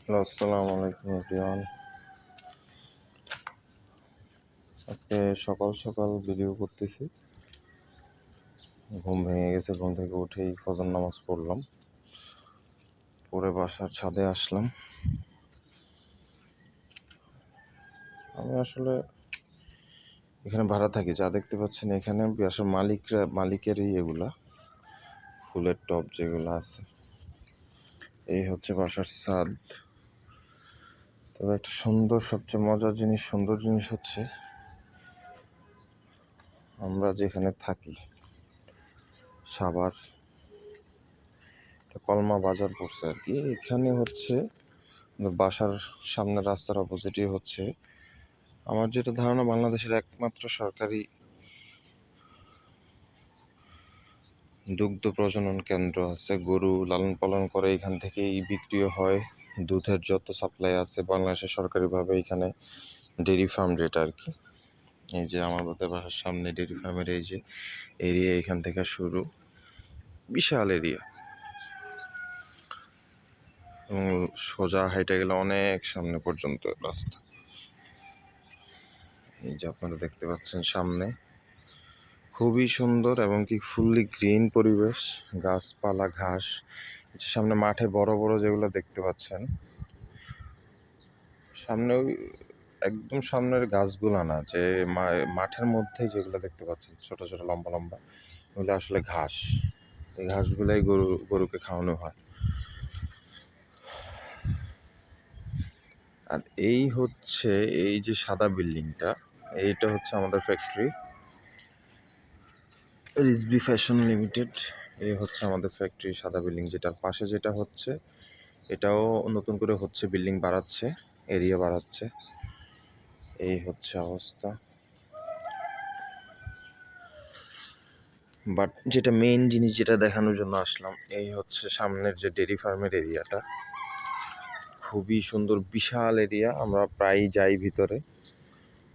Hello, আসসালামু আলাইকুম everyone. আজকে সকাল সকাল ভিডিও করতেছি। ঘুম ভেঙে গেছে, ঘুম থেকে উঠেই ফজর নামাজ পড়লাম, পরে বাসার ছাদে আসলাম। আমি আসলে এখানে ভাড়া থাকি, যা দেখতে পাচ্ছেন এখানে বাসার মালিকেরই এগুলা ফুলের টব যেগুলো আছে। এই হচ্ছে বাসার ছাদ। তবে একটা সবচেয়ে মজার জিনিস, সুন্দর জিনিস হচ্ছে আমরা যেখানে থাকি, সাভার কলমা বাজার পড়ছে আর কি। এখানে হচ্ছে বাসার সামনে রাস্তার অপোজিটই হচ্ছে আমার যেটা ধারণা বাংলাদেশের একমাত্র সরকারি দুগ্ধ প্রজনন কেন্দ্র আছে। গরু লালন পালন করে, এখান থেকেই বিক্রিও হয়। দুধের যত সাপ্লাই আছে বাংলাদেশের সরকারিভাবে এখানে ডেয়ারি ফার্ম, যেটা আর কি। এই যে আমাদের বাসার সামনে ডেয়ারি ফার্মের এই যে এরিয়া, এখান থেকে শুরু, বিশাল এরিয়া, এবং সোজা হাইটে গেলে অনেক সামনে পর্যন্ত রাস্তা। এই যে আপনারা দেখতে পাচ্ছেন সামনে, খুবই সুন্দর এবং কি ফুললি গ্রিন পরিবেশ, গাছপালা, ঘাস। সামনে মাঠে বড় বড় যেগুলো দেখতে পাচ্ছেন, সামনে ওই একদম সামনের গাছগুলো না, যে মাঠের মধ্যে যেগুলো দেখতে পাচ্ছেন ছোট ছোট লম্বা লম্বা, ওগুলো আসলে ঘাস। এই ঘাসগুলাই গরুকে খাওয়ানো হয়। আর এই হচ্ছে এই যে সাদা বিল্ডিংটা, এইটা হচ্ছে আমাদের ফ্যাক্টরি, রিজবি ফ্যাশন লিমিটেড। এই হচ্ছে আমাদের ফ্যাক্টরি, সাদা বিল্ডিং। যেটার পাশে যেটা হচ্ছে, এটাও নতুন করে হচ্ছে, বিল্ডিং বাড়াচ্ছে, এরিয়া বাড়াচ্ছে। এই হচ্ছে অবস্থা। বাট যেটা মেইন জিনিস, যেটা দেখানোর জন্য আসলাম, এই হচ্ছে সামনের যে ডেয়ারি ফার্মের এরিয়াটা, খুবই সুন্দর, বিশাল এরিয়া। আমরা প্রায় যাই ভিতরে,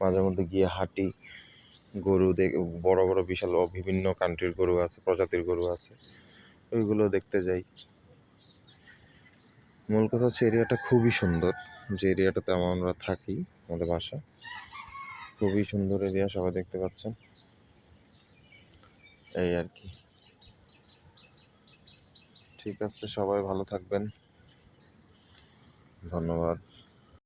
মাঝে মধ্যে গিয়ে হাঁটি, গরু বড় বড় বিশাল বিভিন্ন কান্ট্রির গরু আছে, প্রজাতির গরু আছে, ওইগুলো দেখতে যাই। মূল কথা হচ্ছে এরিয়াটা খুবই সুন্দর, যে এরিয়াটাতে আমরা থাকি, আমাদের বাসা। খুবই সুন্দর এরিয়া, সবাই দেখতে পাচ্ছেন। এই আর কি। ঠিক আছে, সবাই ভালো থাকবেন, ধন্যবাদ।